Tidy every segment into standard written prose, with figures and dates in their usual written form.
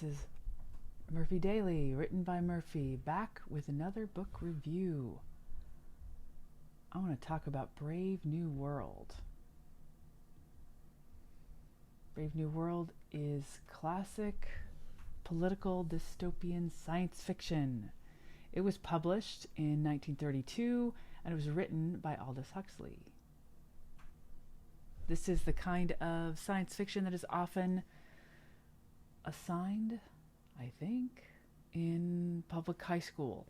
This is Murphy Daily, written by Murphy, back with another book review. I want to talk about Brave New World. Brave New World is classic political dystopian science fiction. It was published in 1932 and it was written by Aldous Huxley. This is the kind of science fiction that is often assigned, I think, in public high school.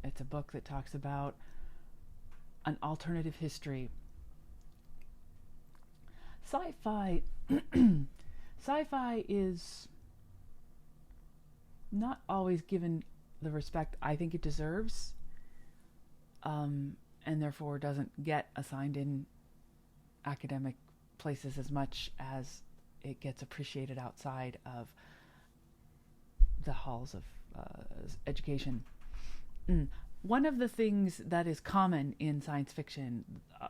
It's a book that talks about an alternative history. Sci-fi is not always given the respect I think it deserves, and therefore doesn't get assigned in academic places as much as it gets appreciated outside of the halls of education. One of the things that is common in science fiction,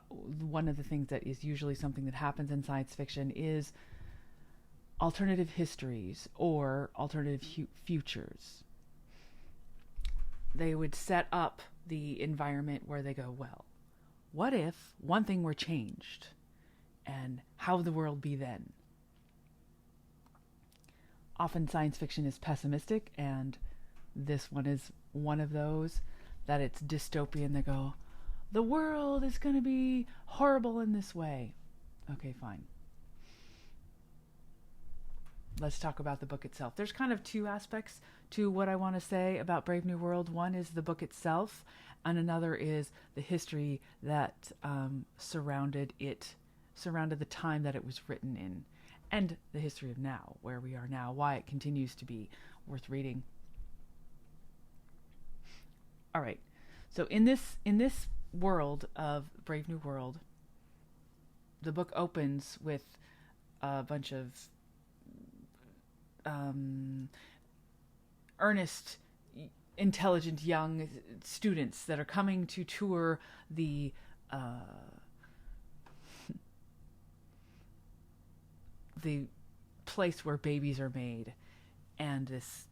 one of the things that is usually something that happens in science fiction is alternative histories or alternative futures. They would set up the environment where they go, well, what if one thing were changed? And how would the world be then? Often science fiction is pessimistic, and this one is one of those that it's dystopian. They go, the world is going to be horrible in this way. Okay, fine. Let's talk about the book itself. There's kind of two aspects to what I want to say about Brave New World. One is the book itself, and another is the history that surrounded the time that it was written in, and the history of now, where we are now, why it continues to be worth reading. All right. So in this world of Brave New World, the book opens with a bunch of earnest, intelligent young students that are coming to tour the place where babies are made, and this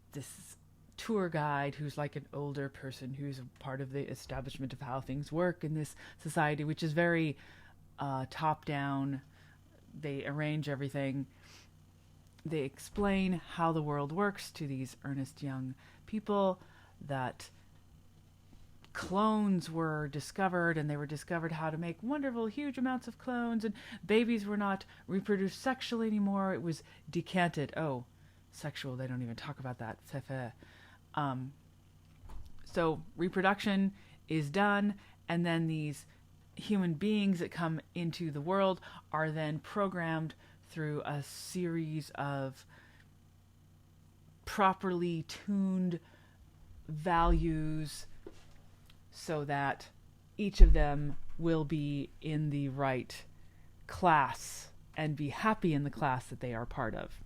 tour guide who's like an older person who's a part of the establishment of how things work in this society, which is very top down. They arrange everything. They explain how the world works to these earnest young people, that clones were discovered, and they were discovered how to make wonderful huge amounts of clones, and babies were not reproduced sexually anymore. It was decanted. Oh, sexual, they don't even talk about that. So reproduction is done, and then these human beings that come into the world are then programmed through a series of properly tuned values so that each of them will be in the right class and be happy in the class that they are part of.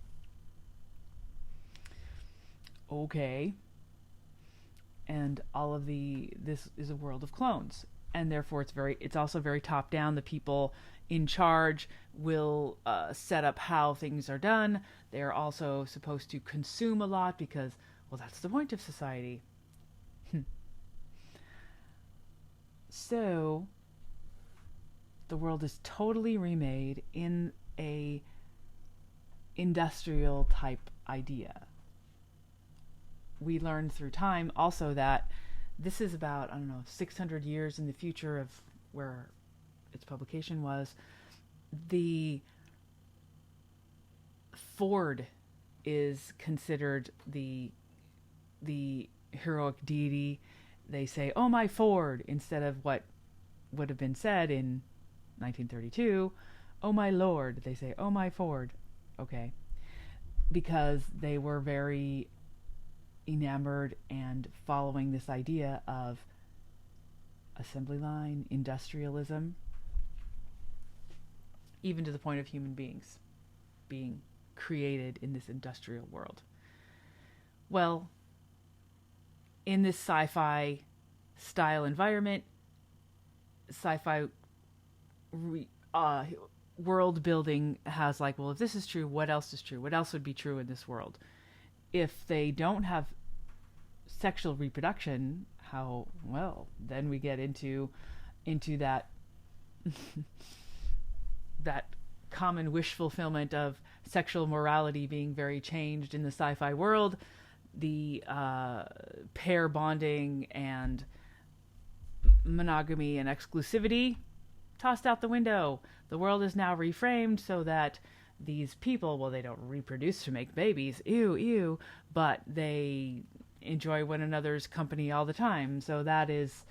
Okay. And all of this is a world of clones, and therefore it's also very top down. The people in charge will set up how things are done. They are also supposed to consume a lot because, well, that's the point of society. So the world is totally remade in a industrial type idea. We learned through time also that this is about, 600 years in the future of where its publication was. The Ford is considered the heroic deity. They say, "Oh, my Ford," instead of what would have been said in 1932, "Oh, my Lord." They say, "Oh, my Ford." Okay. Because they were very enamored and following this idea of assembly line, industrialism, even to the point of human beings being created in this industrial world. Well, in this sci-fi style environment, sci-fi world building has like, well, if this is true, what else is true? What else would be true in this world? if they don't have sexual reproduction, how, well, then we get into that that common wish fulfillment of sexual morality being very changed in the sci-fi world, the pair bonding and monogamy and exclusivity tossed out the window. The world is now reframed so that these people, well, they don't reproduce to make babies, ew, but they enjoy one another's company all the time. So that is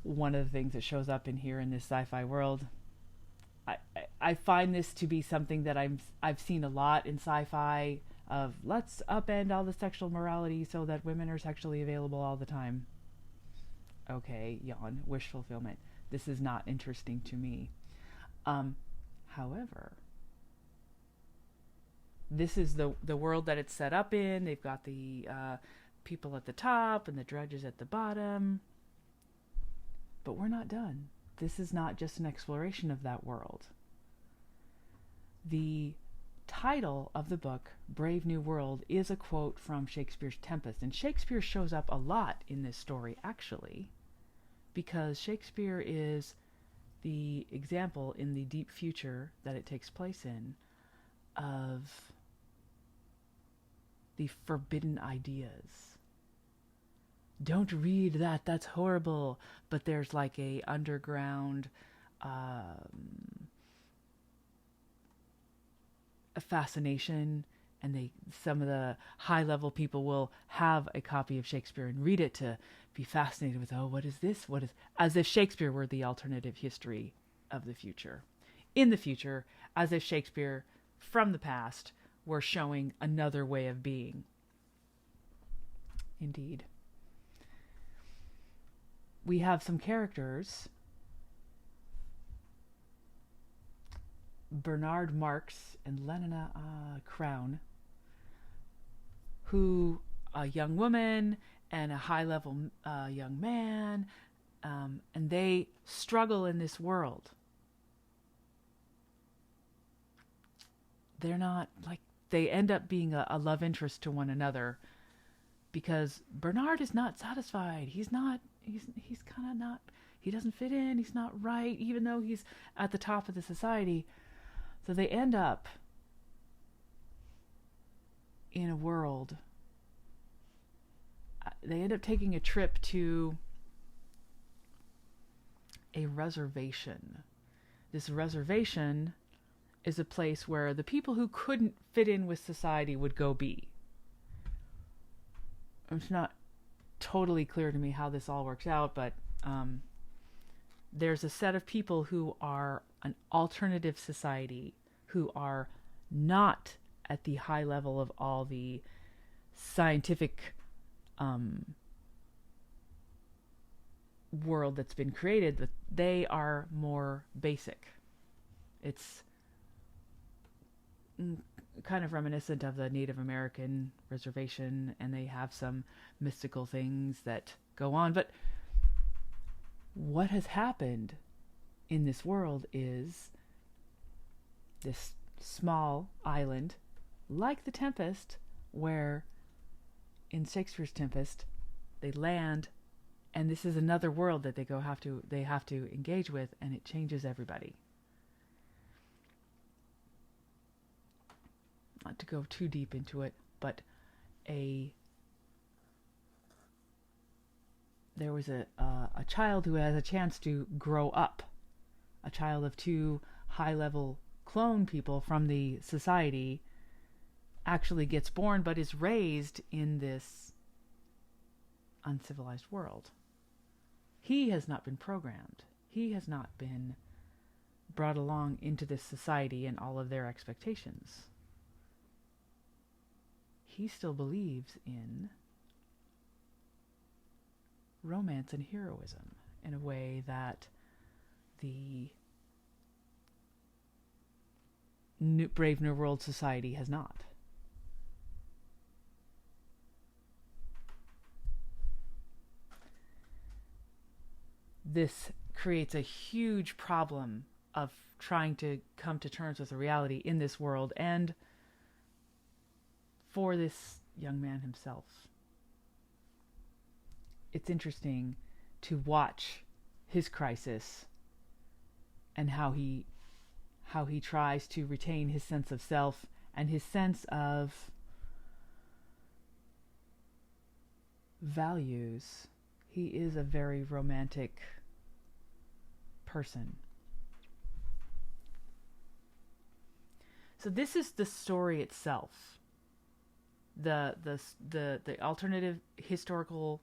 one of the things that shows up in here in this sci-fi world. I find this to be something that I've seen a lot in sci-fi, of let's upend all the sexual morality so that women are sexually available all the time. Okay, yawn, wish fulfillment. This is not interesting to me. However, this is the world that it's set up in. They've got the people at the top and the drudges at the bottom. But we're not done. This is not just an exploration of that world. The title of the book, Brave New World, is a quote from Shakespeare's Tempest. And Shakespeare shows up a lot in this story, actually, because Shakespeare is the example in the deep future that it takes place in of the forbidden ideas. Don't read that, that's horrible. But there's like a underground a fascination, and some of the high level people will have a copy of Shakespeare and read it to be fascinated with, oh, what is this? What is, as if Shakespeare were the alternative history of the future. In the future, as if Shakespeare from the past were showing another way of being. Indeed. We have some characters. Bernard Marx and Lenina Crown, who, a young woman and a high-level young man, and they struggle in this world. They're not, like, they end up being a love interest to one another, because Bernard is not satisfied. He's kind of not, he doesn't fit in, he's not right, even though he's at the top of the society. So they end up in a world, they end up taking a trip to a reservation. This reservation is a place where the people who couldn't fit in with society would go be. It's not totally clear to me how this all works out, but there's a set of people who are an alternative society, who are not at the high level of all the scientific world that's been created, but they are more basic. It's kind of reminiscent of the Native American reservation, and they have some mystical things that go on. But what has happened in this world is this small island, like the Tempest, where in Shakespeare's Tempest they land, and this is another world that they have to engage with, and it changes everybody. Not to go too deep into it, but there was a child who has a chance to grow up, a child of two high-level clone people from the society, actually gets born but is raised in this uncivilized world. He has not been programmed. He has not been brought along into this society and all of their expectations. He still believes in romance and heroism in a way that the Brave New World society has not. This creates a huge problem of trying to come to terms with the reality in this world, and for this young man himself. It's interesting to watch his crisis and how he tries to retain his sense of self and his sense of values. He is a very romantic person. So this is the story itself. The alternative historical,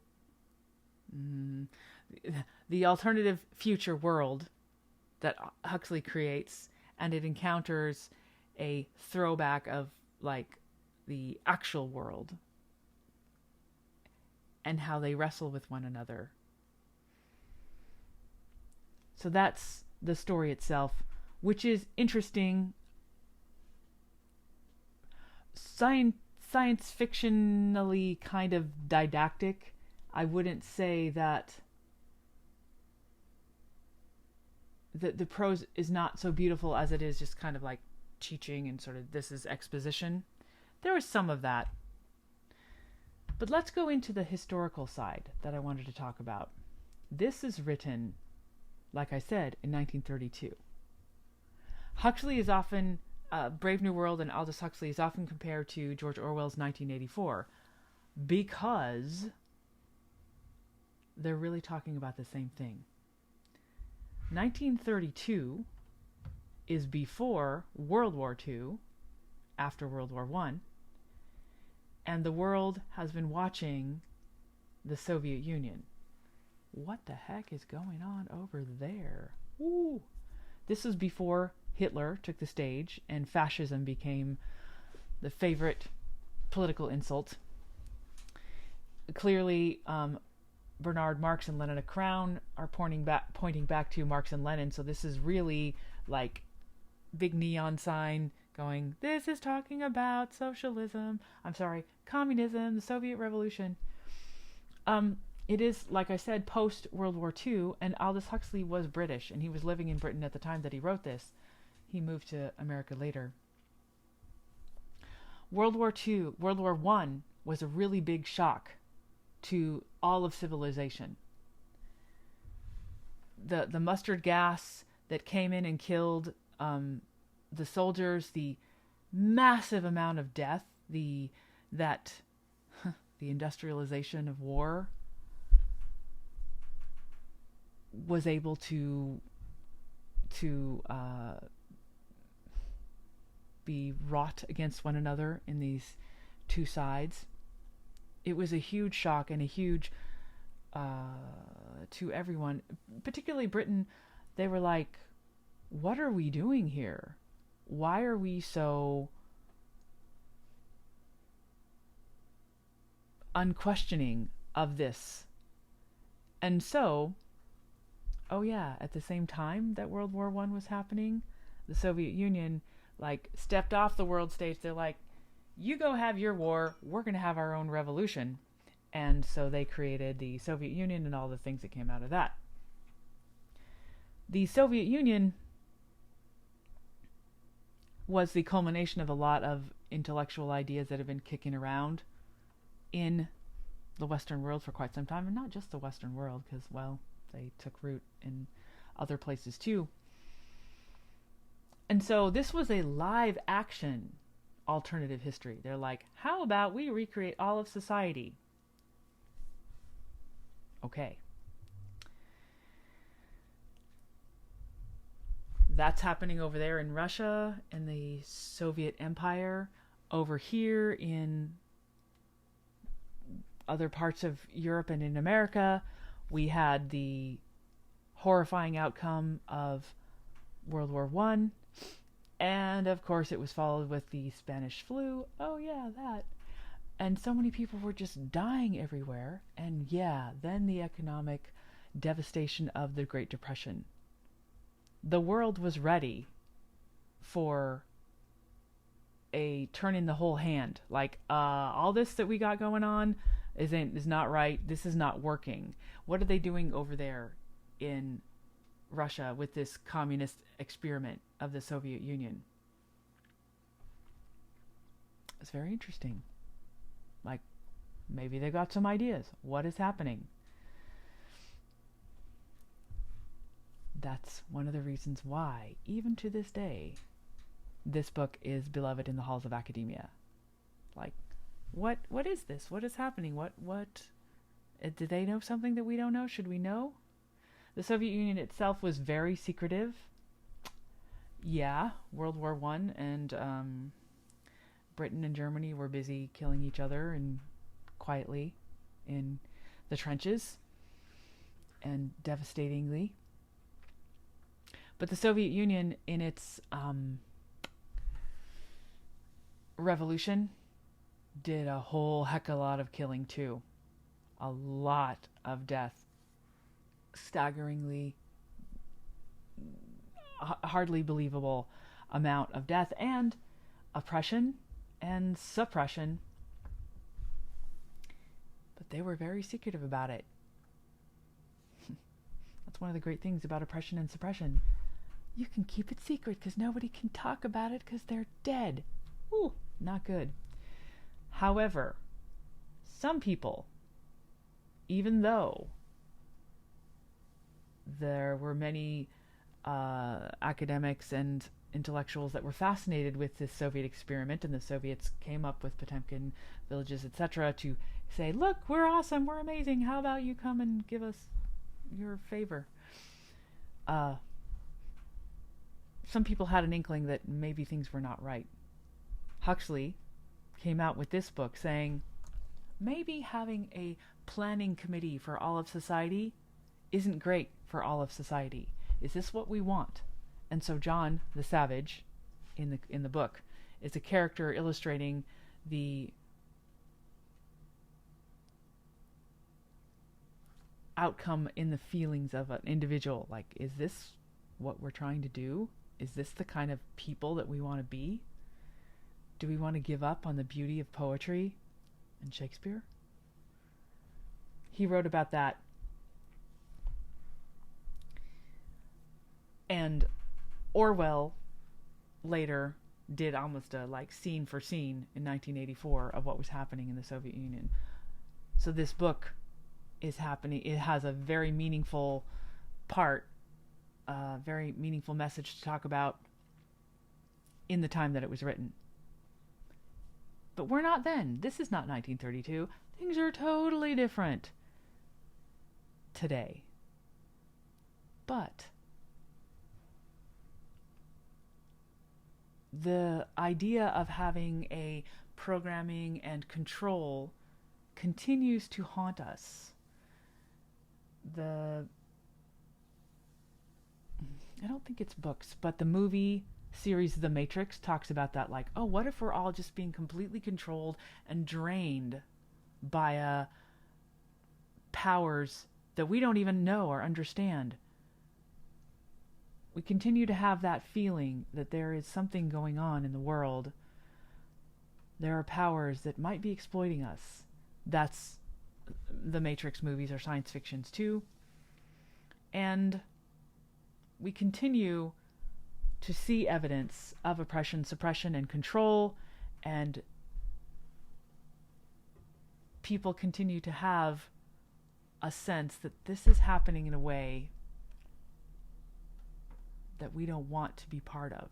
the alternative future world that Huxley creates, and it encounters a throwback of like the actual world and how they wrestle with one another. So that's the story itself, which is interesting. Science fictionally kind of didactic. I wouldn't say that the prose is not so beautiful as it is just kind of like teaching and sort of this is exposition. There is some of that. But let's go into the historical side that I wanted to talk about. This is written, like I said, in 1932. Huxley is often, Brave New World and Aldous Huxley is often compared to George Orwell's 1984 because they're really talking about the same thing. 1932 is before World War II, after World War I, and the world has been watching the Soviet Union. What the heck is going on over there? Ooh. This was before Hitler took the stage and fascism became the favorite political insult. Clearly, Bernard Marx and Lenin a Crown are pointing back to Marx and Lenin, so this is really like big neon sign going, this is talking about socialism, communism, the Soviet Revolution. It is, like I said, post-World War II, and Aldous Huxley was British, and he was living in Britain at the time that he wrote this. He moved to America later. World War I was a really big shock to all of civilization. The mustard gas that came in and killed the soldiers, the massive amount of death, the industrialization of war was able to be wrought against one another in these two sides. It was a huge shock and a huge to everyone, particularly Britain. They were like, what are we doing here? Why are we so unquestioning of this? And so, oh yeah, at the same time that World War I was happening, the Soviet Union like stepped off the world stage. They're like, you go have your war, we're going to have our own revolution. And so they created the Soviet Union and all the things that came out of that. The Soviet Union was the culmination of a lot of intellectual ideas that have been kicking around in the Western world for quite some time, and not just the Western world, because, well, they took root in other places too. And so this was a live action alternative history. They're like, how about we recreate all of society? Okay. That's happening over there in Russia and the Soviet Empire. Over here in other parts of Europe and in America, we had the horrifying outcome of World War I. And of course it was followed with the Spanish flu. Oh yeah, that. And so many people were just dying everywhere. And yeah, then the economic devastation of the Great Depression. The world was ready for a turn in the whole hand. Like, all this that we got going on is not right. This is not working. What are they doing over there in Russia with this communist experiment of the Soviet Union? It's very interesting. Like, maybe they got some ideas. What is happening? That's one of the reasons why, even to this day, this book is beloved in the halls of academia. Like, what is this? What is happening? What do they know something that we don't know? Should we know? The Soviet Union itself was very secretive. Yeah, World War I and Britain and Germany were busy killing each other and quietly in the trenches and devastatingly. But the Soviet Union, in its revolution, did a whole heck of a lot of killing too. A lot of death. Staggeringly, hardly believable amount of death and oppression and suppression. But they were very secretive about it. That's one of the great things about oppression and suppression. You can keep it secret because nobody can talk about it because they're dead. Ooh, not good. However, some people, even though there were many academics and intellectuals that were fascinated with this Soviet experiment, and the Soviets came up with Potemkin villages, etc., to say, look, we're awesome, we're amazing, how about you come and give us your favor? Some people had an inkling that maybe things were not right. Huxley came out with this book saying, maybe having a planning committee for all of society isn't great for all of society. Is this what we want? And so John the Savage in the book is a character illustrating the outcome in the feelings of an individual. Like, is this what we're trying to do? Is this the kind of people that we want to be? Do we want to give up on the beauty of poetry and Shakespeare? He wrote about that. And Orwell later did almost a scene for scene in 1984 of what was happening in the Soviet Union. So this book is happening. It has a very meaningful part, a very meaningful message to talk about in the time that it was written. But we're not then. This is not 1932. Things are totally different today. But the idea of having a programming and control continues to haunt us. I don't think it's books, but the movie series The Matrix talks about that, like, oh, what if we're all just being completely controlled and drained by powers that we don't even know or understand? We continue to have that feeling that there is something going on in the world. There are powers that might be exploiting us. That's the Matrix movies are science fictions too. And we continue to see evidence of oppression, suppression, and control, and people continue to have a sense that this is happening in a way that we don't want to be part of.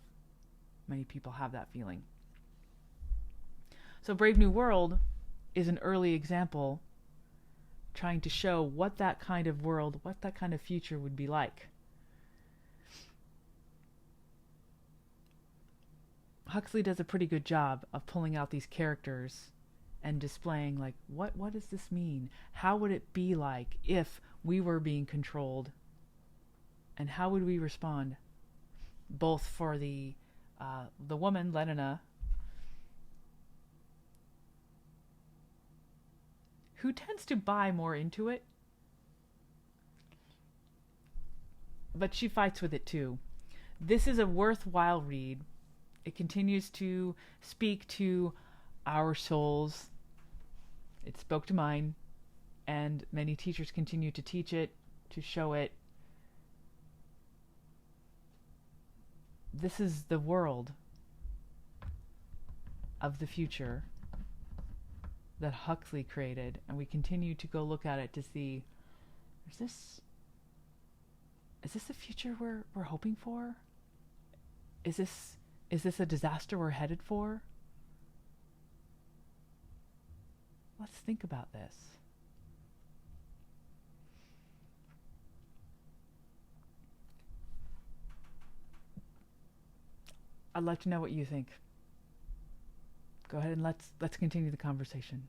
Many people have that feeling. So Brave New World is an early example trying to show what that kind of world, what that kind of future would be like. Huxley does a pretty good job of pulling out these characters and displaying, like, what does this mean? How would it be like if we were being controlled? And how would we respond? Both for the woman, Lenina, who tends to buy more into it, but she fights with it too. This is a worthwhile read. It continues to speak to our souls. It spoke to mine, and many teachers continue to teach it, to show it. This is the world of the future. that Huxley created, and we continue to go look at it to see, is this the future we're hoping for? Is this a disaster we're headed for? Let's think about this. I'd like to know what you think. Go ahead and let's continue the conversation.